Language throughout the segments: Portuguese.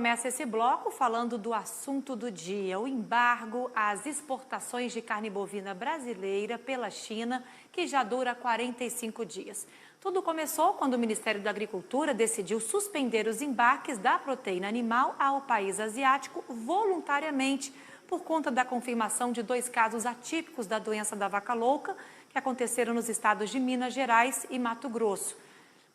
começa esse bloco falando do assunto do dia, o embargo às exportações de carne bovina brasileira pela China, que já dura 45 dias. Tudo começou quando o Ministério da Agricultura decidiu suspender os embarques da proteína animal ao país asiático voluntariamente, por conta da confirmação de 2 casos atípicos da doença da vaca louca, que aconteceram nos estados de Minas Gerais e Mato Grosso.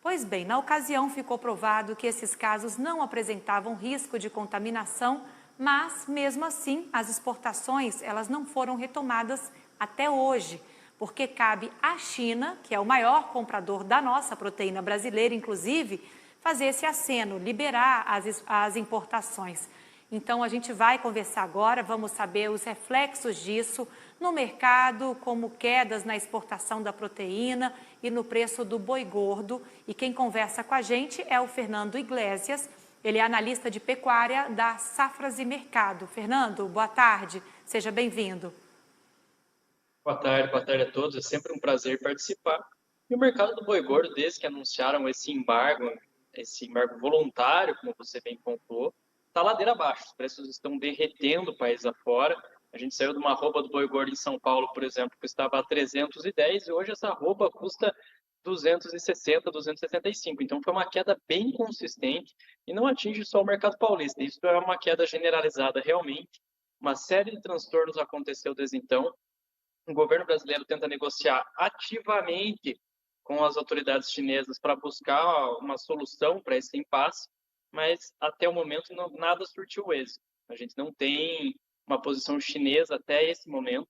Pois bem, na ocasião ficou provado que esses casos não apresentavam risco de contaminação, mas, mesmo assim, as exportações elas não foram retomadas até hoje, porque cabe à China, que é o maior comprador da nossa proteína brasileira, inclusive, fazer esse aceno, liberar as importações. Então, a gente vai conversar agora, vamos saber os reflexos disso no mercado, como quedas na exportação da proteína e no preço do boi gordo. E quem conversa com a gente é o Fernando Iglesias, ele é analista de pecuária da Safras e Mercado. Fernando, boa tarde, seja bem-vindo. Boa tarde a todos, é sempre um prazer participar. E o mercado do boi gordo, desde que anunciaram esse embargo voluntário, como você bem pontuou, está ladeira abaixo. Os preços estão derretendo o país afora. A gente saiu de uma arroba do boi gordo em São Paulo, por exemplo, que estava a 310 e hoje essa arroba custa 260, 275. Então foi uma queda bem consistente e não atinge só o mercado paulista. Isso é uma queda generalizada realmente. Uma série de transtornos aconteceu desde então. O governo brasileiro tenta negociar ativamente com as autoridades chinesas para buscar uma solução para esse impasse, mas até o momento nada surtiu êxito. A gente não tem uma posição chinesa até esse momento.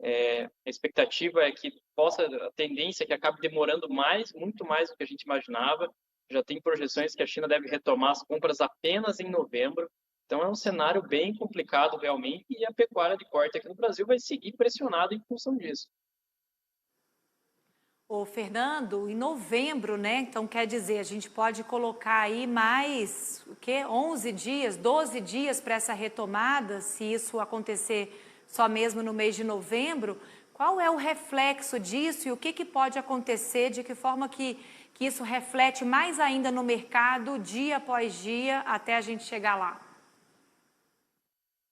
A expectativa é que a tendência é que acabe demorando muito mais do que a gente imaginava. Já tem projeções que a China deve retomar as compras apenas em novembro. Então é um cenário bem complicado realmente e a pecuária de corte aqui no Brasil vai seguir pressionada em função disso. Ô, Fernando, em novembro, né? Então quer dizer, a gente pode colocar aí mais, 11 dias, 12 dias para essa retomada, se isso acontecer só mesmo no mês de novembro. Qual é o reflexo disso e o que pode acontecer, de que forma que isso reflete mais ainda no mercado, dia após dia, até a gente chegar lá?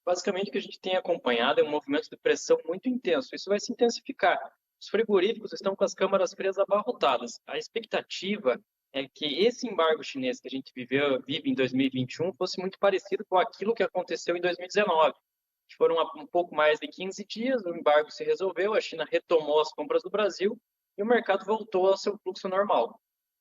Basicamente, o que a gente tem acompanhado é um movimento de pressão muito intenso. Isso vai se intensificar. Os frigoríficos estão com as câmaras frias abarrotadas. A expectativa é que esse embargo chinês que a gente vive em 2021 fosse muito parecido com aquilo que aconteceu em 2019. Foram um pouco mais de 15 dias, o embargo se resolveu, a China retomou as compras do Brasil e o mercado voltou ao seu fluxo normal.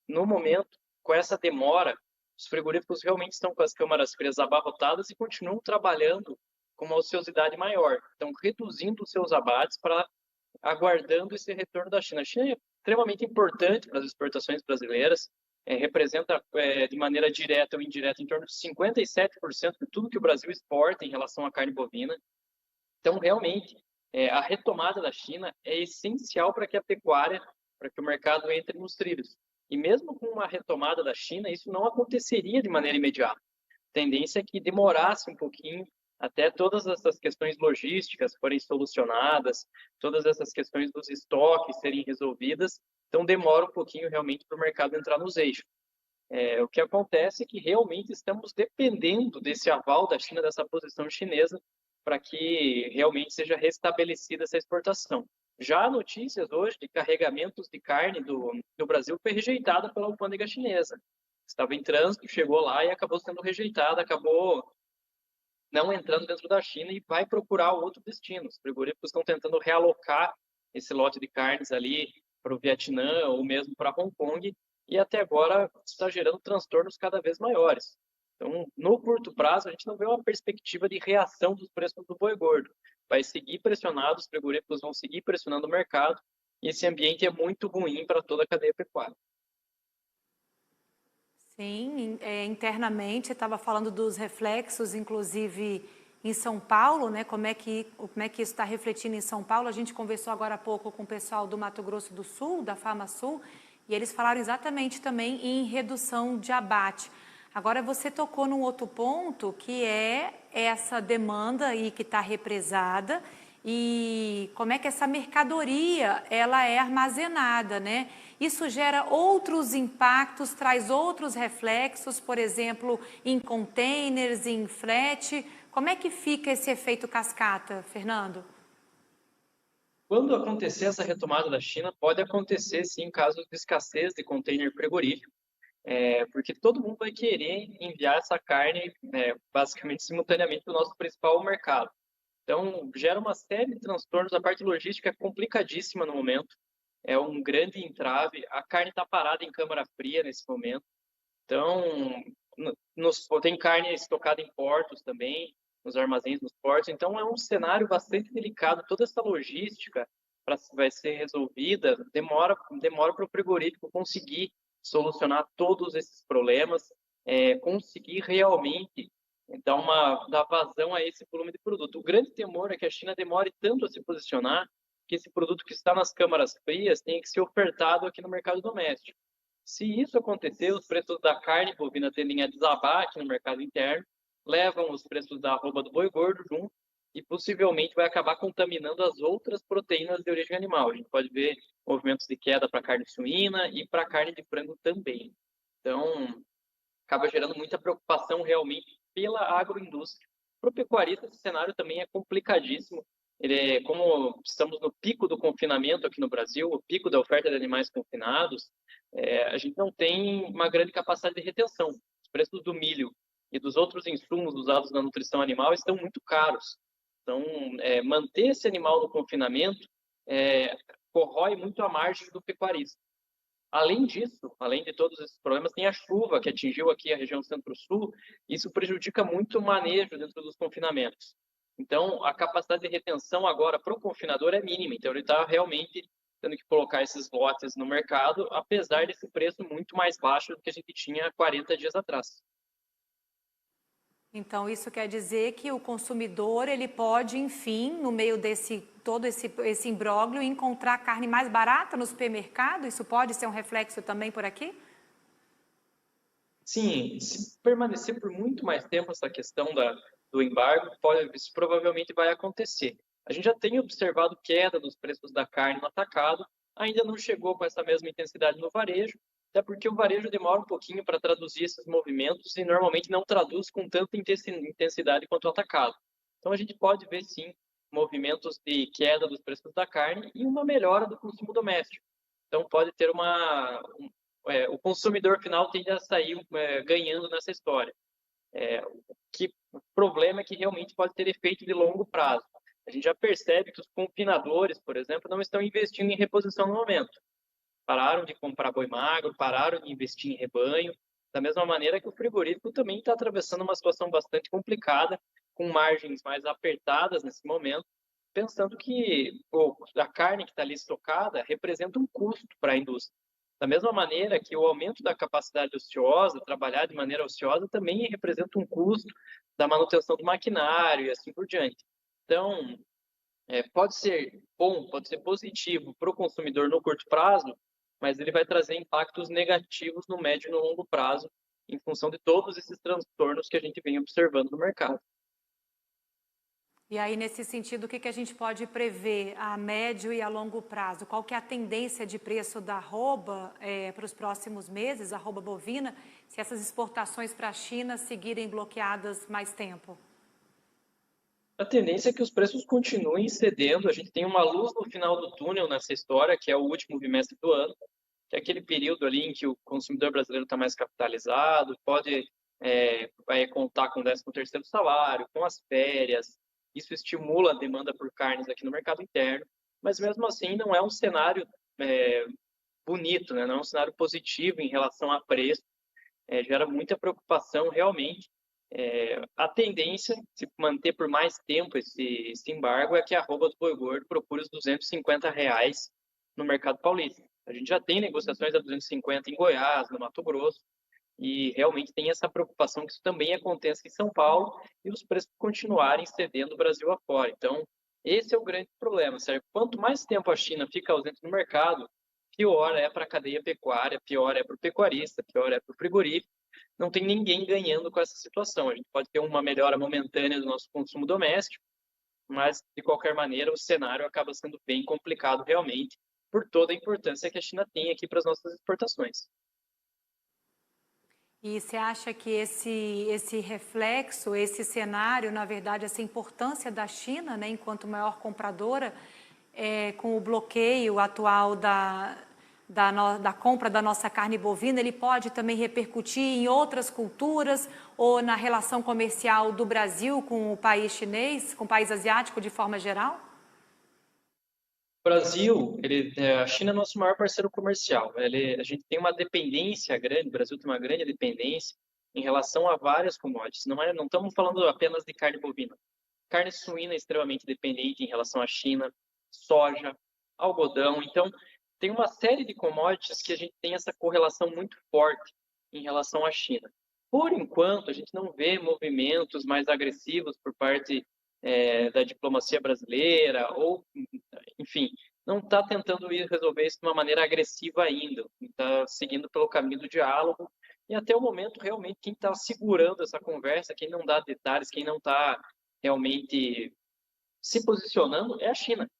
No momento, com essa demora, os frigoríficos realmente estão com as câmaras frias abarrotadas e continuam trabalhando com uma ociosidade maior. Estão reduzindo os seus abates para aguardando esse retorno da China. A China é extremamente importante para as exportações brasileiras, representa de maneira direta ou indireta em torno de 57% de tudo que o Brasil exporta em relação à carne bovina. Então, realmente, a retomada da China é essencial para que a pecuária, para que o mercado entre nos trilhos. E mesmo com uma retomada da China, isso não aconteceria de maneira imediata. A tendência é que demorasse um pouquinho até todas essas questões logísticas forem solucionadas, todas essas questões dos estoques serem resolvidas. Então, demora um pouquinho realmente para o mercado entrar nos eixos. O que acontece é que realmente estamos dependendo desse aval da China, dessa posição chinesa, para que realmente seja restabelecida essa exportação. Já há notícias hoje de carregamentos de carne do Brasil foi rejeitada pela alfândega chinesa. Estava em trânsito, chegou lá e acabou sendo rejeitada, acabou não entrando dentro da China e vai procurar outro destino. Os frigoríficos estão tentando realocar esse lote de carnes ali para o Vietnã ou mesmo para Hong Kong, e até agora está gerando transtornos cada vez maiores. Então, no curto prazo, a gente não vê uma perspectiva de reação dos preços do boi gordo. Vai seguir pressionado, os frigoríficos vão seguir pressionando o mercado, e esse ambiente é muito ruim para toda a cadeia pecuária. Sim, internamente, estava falando dos reflexos, inclusive em São Paulo, né? Como é que isso está refletindo em São Paulo? A gente conversou agora há pouco com o pessoal do Mato Grosso do Sul, da FamaSul, e eles falaram exatamente também em redução de abate. Agora, você tocou num outro ponto, que é essa demanda aí que está represada e como é que essa mercadoria ela é armazenada, né? Isso gera outros impactos, traz outros reflexos, por exemplo, em containers, em frete. Como é que fica esse efeito cascata, Fernando? Quando acontecer essa retomada da China, pode acontecer sim casos de escassez de container frigorífico, porque todo mundo vai querer enviar essa carne basicamente simultaneamente para o nosso principal mercado. Então, gera uma série de transtornos. A parte logística é complicadíssima no momento, é um grande entrave. A carne está parada em câmara fria nesse momento. Então, tem carne estocada em portos também, nos armazéns dos portos. Então, é um cenário bastante delicado. Toda essa logística vai ser resolvida, demora para o frigorífico conseguir solucionar todos esses problemas, conseguir realmente dar vazão a esse volume de produto. O grande temor é que a China demore tanto a se posicionar que esse produto que está nas câmaras frias tenha que ser ofertado aqui no mercado doméstico. Se isso acontecer, os preços da carne bovina tendem a desabar aqui no mercado interno, levam os preços da arroba do boi gordo junto e possivelmente vai acabar contaminando as outras proteínas de origem animal. A gente pode ver movimentos de queda para carne suína e para carne de frango também. Então, acaba gerando muita preocupação realmente pela agroindústria. Para o pecuarista, esse cenário também é complicadíssimo. Como estamos no pico do confinamento aqui no Brasil, o pico da oferta de animais confinados, a gente não tem uma grande capacidade de retenção. Os preços do milho e dos outros insumos usados na nutrição animal estão muito caros. Então, manter esse animal no confinamento corrói muito a margem do pecuarista. Além disso, além de todos esses problemas, tem a chuva que atingiu aqui a região centro-sul. Isso prejudica muito o manejo dentro dos confinamentos. Então, a capacidade de retenção agora para o confinador é mínima. Então, ele está realmente tendo que colocar esses lotes no mercado, apesar desse preço muito mais baixo do que a gente tinha 40 dias atrás. Então, isso quer dizer que o consumidor, ele pode, enfim, no meio desse todo esse imbróglio, encontrar carne mais barata no supermercado? Isso pode ser um reflexo também por aqui? Sim, se permanecer por muito mais tempo essa questão do embargo, isso provavelmente vai acontecer. A gente já tem observado queda dos preços da carne no atacado, ainda não chegou com essa mesma intensidade no varejo, até porque o varejo demora um pouquinho para traduzir esses movimentos e normalmente não traduz com tanta intensidade quanto o atacado. Então a gente pode ver sim movimentos de queda dos preços da carne e uma melhora do consumo doméstico. Então pode ter o consumidor final tende a sair ganhando nessa história. O problema é que realmente pode ter efeito de longo prazo. A gente já percebe que os confinadores, por exemplo, não estão investindo em reposição no momento. Pararam de comprar boi magro, pararam de investir em rebanho, da mesma maneira que o frigorífico também está atravessando uma situação bastante complicada, com margens mais apertadas nesse momento, pensando que a carne que está ali estocada representa um custo para a indústria. Da mesma maneira que o aumento da capacidade ociosa, trabalhar de maneira ociosa, também representa um custo da manutenção do maquinário e assim por diante. Então, pode ser bom, pode ser positivo para o consumidor no curto prazo, mas ele vai trazer impactos negativos no médio e no longo prazo, em função de todos esses transtornos que a gente vem observando no mercado. E aí, nesse sentido, o que a gente pode prever a médio e a longo prazo? Qual que é a tendência de preço da arroba para os próximos meses, a arroba bovina, se essas exportações para a China seguirem bloqueadas mais tempo? A tendência é que os preços continuem cedendo. A gente tem uma luz no final do túnel nessa história, que é o último bimestre do ano, que é aquele período ali em que o consumidor brasileiro está mais capitalizado, vai contar com o 13º salário, com as férias. Isso estimula a demanda por carnes aqui no mercado interno, mas mesmo assim não é um cenário bonito, né? Não é um cenário positivo em relação a preço, gera muita preocupação realmente. A tendência, se manter por mais tempo esse embargo, é que a arroba do boi gordo procure os R$ 250 no mercado paulista. A gente já tem negociações a 250 em Goiás, no Mato Grosso, e realmente tem essa preocupação que isso também aconteça em São Paulo e os preços continuarem cedendo o Brasil afora. Então, esse é o grande problema, certo? Quanto mais tempo a China fica ausente no mercado, pior é para a cadeia pecuária, pior é para o pecuarista, pior é para o frigorífico. Não tem ninguém ganhando com essa situação. A gente pode ter uma melhora momentânea do nosso consumo doméstico, mas, de qualquer maneira, o cenário acaba sendo bem complicado realmente, por toda a importância que a China tem aqui para as nossas exportações. E você acha que esse reflexo, esse cenário, na verdade, essa importância da China, né, enquanto maior compradora, com o bloqueio atual da compra da nossa carne bovina, ele pode também repercutir em outras culturas ou na relação comercial do Brasil com o país chinês, com o país asiático de forma geral? O Brasil, a China é nosso maior parceiro comercial. A gente tem uma dependência grande, o Brasil tem uma grande dependência em relação a várias commodities. Não estamos falando apenas de carne bovina. Carne suína é extremamente dependente em relação à China, soja, algodão. Então, tem uma série de commodities que a gente tem essa correlação muito forte em relação à China. Por enquanto, a gente não vê movimentos mais agressivos por parte da diplomacia brasileira ou, enfim, não está tentando resolver isso de uma maneira agressiva ainda. Está seguindo pelo caminho do diálogo e até o momento, realmente, quem está segurando essa conversa, quem não dá detalhes, quem não está realmente se posicionando é a China.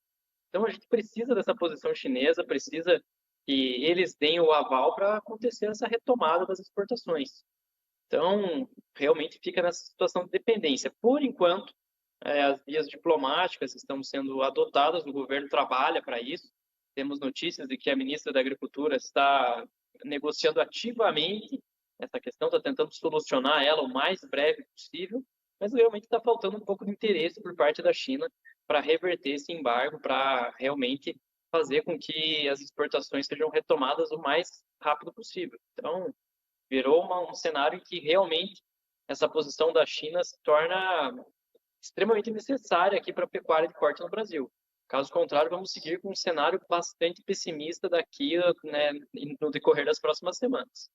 Então a gente precisa dessa posição chinesa, precisa que eles deem o aval para acontecer essa retomada das exportações. Então, realmente fica nessa situação de dependência. Por enquanto, as vias diplomáticas estão sendo adotadas, o governo trabalha para isso. Temos notícias de que a ministra da Agricultura está negociando ativamente essa questão, está tentando solucionar ela o mais breve possível, mas realmente está faltando um pouco de interesse por parte da China para reverter esse embargo, para realmente fazer com que as exportações sejam retomadas o mais rápido possível. Então, virou um cenário em que realmente essa posição da China se torna extremamente necessária aqui para a pecuária de corte no Brasil. Caso contrário, vamos seguir com um cenário bastante pessimista daqui, né, no decorrer das próximas semanas.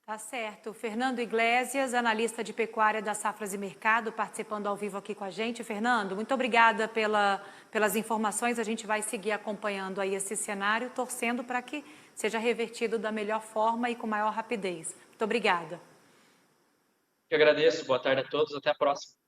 Tá certo. Fernando Iglesias, analista de pecuária da Safras e Mercado, participando ao vivo aqui com a gente. Fernando, muito obrigada pelas informações. A gente vai seguir acompanhando aí esse cenário, torcendo para que seja revertido da melhor forma e com maior rapidez. Muito obrigada. Eu agradeço. Boa tarde a todos. Até a próxima.